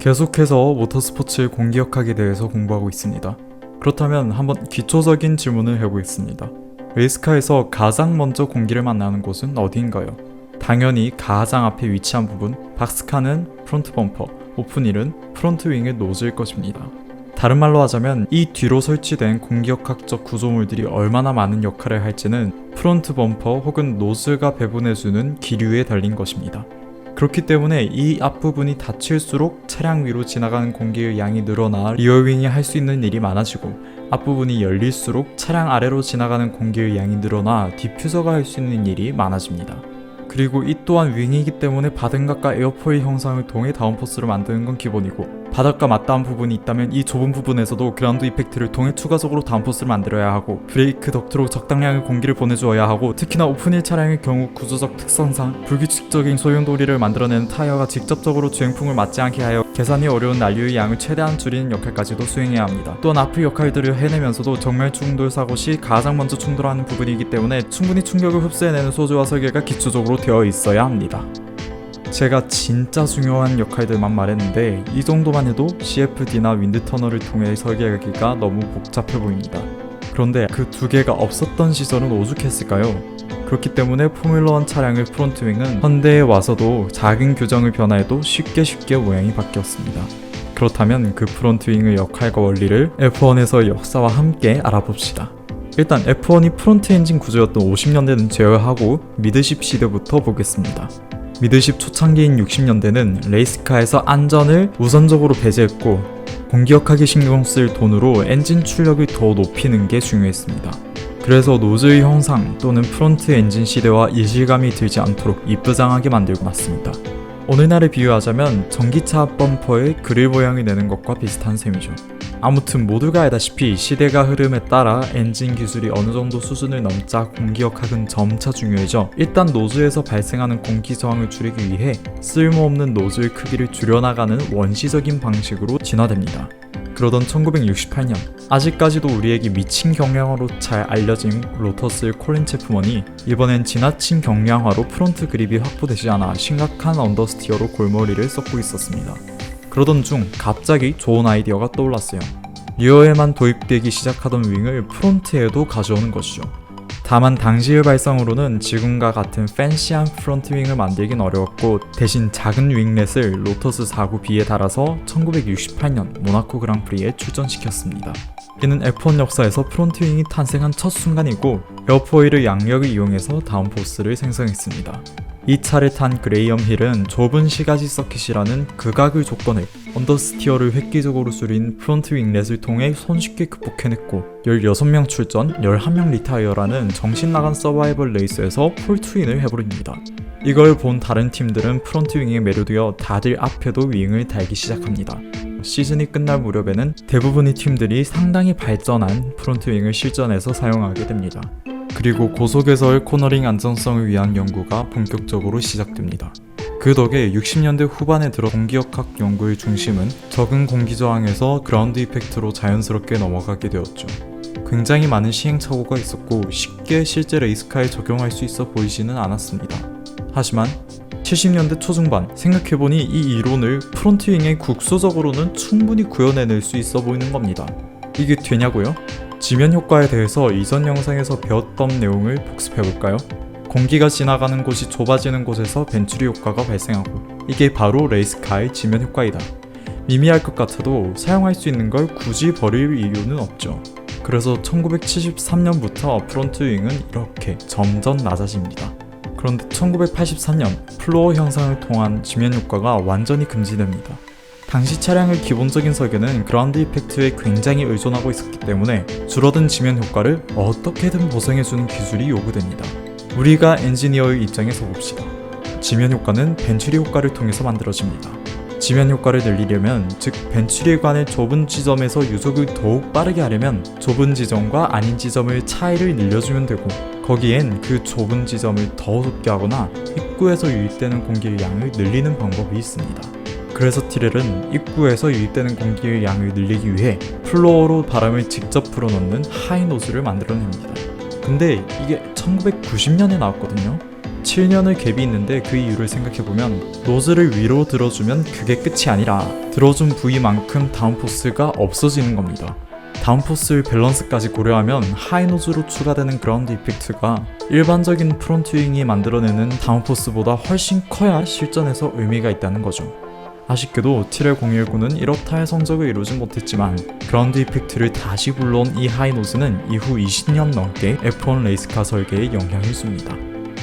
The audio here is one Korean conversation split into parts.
계속해서 모터스포츠의 공기역학에 대해서 공부하고 있습니다. 그렇다면 한번 기초적인 질문을 해보겠습니다. 레이스카에서 가장 먼저 공기를 만나는 곳은 어디인가요? 당연히 가장 앞에 위치한 부분, 박스카는 프론트 범퍼, 오픈힐은 프론트 윙의 노즈일 것입니다. 다른 말로 하자면 이 뒤로 설치된 공기역학적 구조물들이 얼마나 많은 역할을 할지는 프론트 범퍼 혹은 노즈가 배분해주는 기류에 달린 것입니다. 그렇기 때문에 이 앞부분이 닫힐수록 차량 위로 지나가는 공기의 양이 늘어나 리어윙이 할 수 있는 일이 많아지고, 앞부분이 열릴수록 차량 아래로 지나가는 공기의 양이 늘어나 디퓨저가 할 수 있는 일이 많아집니다. 그리고 이 또한 윙이기 때문에 바닥과 에어포일 형상을 통해 다운포스를 만드는 건 기본이고, 바닥과 맞닿은 부분이 있다면 이 좁은 부분에서도 그라운드 이펙트를 통해 추가적으로 다운포스를 만들어야 하고, 브레이크 덕트로 적당량의 공기를 보내주어야 하고, 특히나 오픈힐 차량의 경우 구조적 특성상 불규칙적인 소용돌이를 만들어내는 타이어가 직접적으로 주행풍을 맞지 않게 하여 계산이 어려운 난류의 양을 최대한 줄이는 역할까지도 수행해야 합니다. 또한 앞의 역할들을 해내면서도 정말 충돌 사고 시 가장 먼저 충돌하는 부분이기 때문에 충분히 충격을 흡수해내는 소재와 설계가 기초적으로 되어 있어야 합니다. 제가 진짜 중요한 역할들만 말했는데 이 정도만 해도 CFD나 윈드터널을 통해 설계하기가 너무 복잡해 보입니다. 그런데 그 두 개가 없었던 시절은 오죽했을까요? 그렇기 때문에 포뮬러1 차량의 프론트윙은 현대에 와서도 작은 규정을 변화해도 쉽게 모양이 바뀌었습니다. 그렇다면 그 프론트윙의 역할과 원리를 F1에서 역사와 함께 알아봅시다. 일단 F1이 프론트 엔진 구조였던 50년대는 제외하고 미드십 시대부터 보겠습니다. 미드십 초창기인 60년대는 레이스카에서 안전을 우선적으로 배제했고, 공기역학에 신경 쓸 돈으로 엔진 출력을 더 높이는 게 중요했습니다. 그래서 노즈의 형상 또는 프론트 엔진 시대와 일실감이 들지 않도록 이쁘장하게 만들고 놨습니다. 오늘날에 비유하자면 전기차 범퍼의 그릴 모양을 내는 것과 비슷한 셈이죠. 아무튼 모두가 알다시피 시대가 흐름에 따라 엔진 기술이 어느 정도 수준을 넘자 공기역학은 점차 중요해져 일단 노즈에서 발생하는 공기 저항을 줄이기 위해 쓸모없는 노즈의 크기를 줄여나가는 원시적인 방식으로 진화됩니다. 그러던 1968년, 아직까지도 우리에게 미친 경량화로 잘 알려진 로터스의 콜린 체프먼이 이번엔 지나친 경량화로 프론트 그립이 확보되지 않아 심각한 언더스티어로 골머리를 썩고 있었습니다. 그러던 중 갑자기 좋은 아이디어가 떠올랐어요. 리어에만 도입되기 시작하던 윙을 프론트에도 가져오는 것이죠. 다만 당시의 발상으로는 지금과 같은 팬시한 프론트 윙을 만들긴 어려웠고, 대신 작은 윙렛을 로터스 4구B에 달아서 1968년 모나코 그랑프리에 출전시켰습니다. 이는 F1 역사에서 프론트 윙이 탄생한 첫 순간이고, 에어포일의 양력을 이용해서 다운포스를 생성했습니다. 이 차를 탄 그레이엄 힐은 좁은 시가지 서킷이라는 극악의 조건을 언더스티어를 획기적으로 줄인 프론트 윙렛을 통해 손쉽게 극복해냈고, 16명 출전, 11명 리타이어라는 정신나간 서바이벌 레이스에서 폴트윈을 해버립니다. 이걸 본 다른 팀들은 프론트 윙에 매료되어 다들 앞에도 윙을 달기 시작합니다. 시즌이 끝날 무렵에는 대부분의 팀들이 상당히 발전한 프론트 윙을 실전에서 사용하게 됩니다. 그리고 고속에서의 코너링 안정성을 위한 연구가 본격적으로 시작됩니다. 그 덕에 60년대 후반에 들어 공기역학 연구의 중심은 적은 공기저항에서 그라운드 이펙트로 자연스럽게 넘어가게 되었죠. 굉장히 많은 시행착오가 있었고 쉽게 실제 레이스카에 적용할 수 있어 보이지는 않았습니다. 하지만 70년대 초중반 생각해보니 이 이론을 프론트윙에 국소적으로는 충분히 구현해낼 수 있어 보이는 겁니다. 이게 되냐고요? 지면 효과에 대해서 이전 영상에서 배웠던 내용을 복습해볼까요? 공기가 지나가는 곳이 좁아지는 곳에서 벤츄리 효과가 발생하고, 이게 바로 레이스카의 지면 효과이다. 미미할 것 같아도 사용할 수 있는 걸 굳이 버릴 이유는 없죠. 그래서 1973년부터 프론트 윙은 이렇게 점점 낮아집니다. 그런데 1983년 플로어 형상을 통한 지면 효과가 완전히 금지됩니다. 당시 차량의 기본적인 설계는 그라운드 이펙트에 굉장히 의존하고 있었기 때문에 줄어든 지면 효과를 어떻게든 보상해주는 기술이 요구됩니다. 우리가 엔지니어의 입장에서 봅시다. 지면 효과는 벤츄리 효과를 통해서 만들어집니다. 지면 효과를 늘리려면, 즉 벤츄리에 관해 좁은 지점에서 유속을 더욱 빠르게 하려면 좁은 지점과 아닌 지점의 차이를 늘려주면 되고, 거기엔 그 좁은 지점을 더 좁게 하거나 입구에서 유입되는 공기의 양을 늘리는 방법이 있습니다. 그래서 티렐은 입구에서 유입되는 공기의 양을 늘리기 위해 플로어로 바람을 직접 불어넣는 하이 노즐을 만들어냅니다. 근데 이게 1990년에 나왔거든요. 7년의 갭이 있는데 그 이유를 생각해보면 노즐을 위로 들어주면 그게 끝이 아니라 들어준 부위만큼 다운포스가 없어지는 겁니다. 다운포스의 밸런스까지 고려하면 하이노즈로 추가되는 그라운드 이펙트가 일반적인 프론트 윙이 만들어내는 다운포스보다 훨씬 커야 실전에서 의미가 있다는 거죠. 아쉽게도 TRL-019는 이렇다 할 성적을 이루지 못했지만 그라운드 이펙트를 다시 불러온 이 하이노즈는 이후 20년 넘게 F1 레이스카 설계에 영향을 줍니다.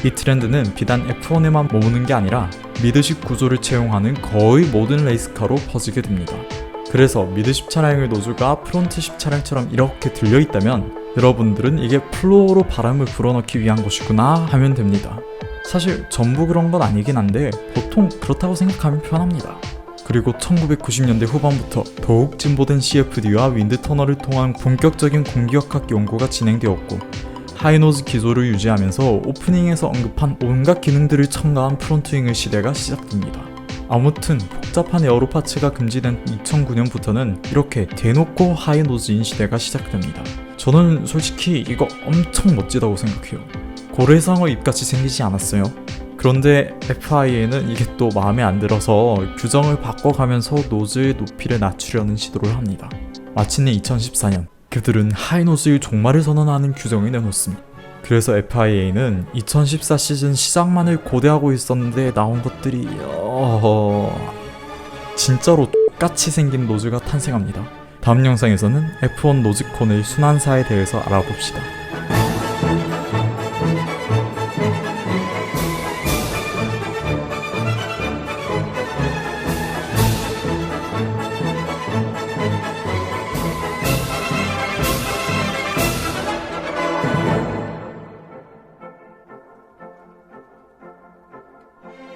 이 트렌드는 비단 F1에만 머무는 게 아니라 미드십 구조를 채용하는 거의 모든 레이스카로 퍼지게 됩니다. 그래서 미드십 차량의 노즐과 프론트십 차량처럼 이렇게 들려있다면 여러분들은 이게 플로어로 바람을 불어넣기 위한 것이구나 하면 됩니다. 사실 전부 그런 건 아니긴 한데 보통 그렇다고 생각하면 편합니다. 그리고 1990년대 후반부터 더욱 진보된 CFD와 윈드 터널을 통한 본격적인 공기역학 연구가 진행되었고 하이노즈 기조를 유지하면서 오프닝에서 언급한 온갖 기능들을 첨가한 프론트윙의 시대가 시작됩니다. 아무튼 복잡한 에어로 파츠가 금지된 2009년부터는 이렇게 대놓고 하이노즈인 시대가 시작됩니다. 저는 솔직히 이거 엄청 멋지다고 생각해요. 고래상어 입같이 생기지 않았어요? 그런데 FIA는 이게 또 마음에 안 들어서 규정을 바꿔가면서 노즐 높이를 낮추려는 시도를 합니다. 마침내 2014년 그들은 하이노즈의 종말을 선언하는 규정을 내놓습니다. 그래서 FIA는 2014 시즌 시작만을 고대하고 있었는데 나온 것들이 진짜로 똑같이 생긴 노즐가 탄생합니다. 다음 영상에서는 F1 노즈콘의 순환사에 대해서 알아봅시다.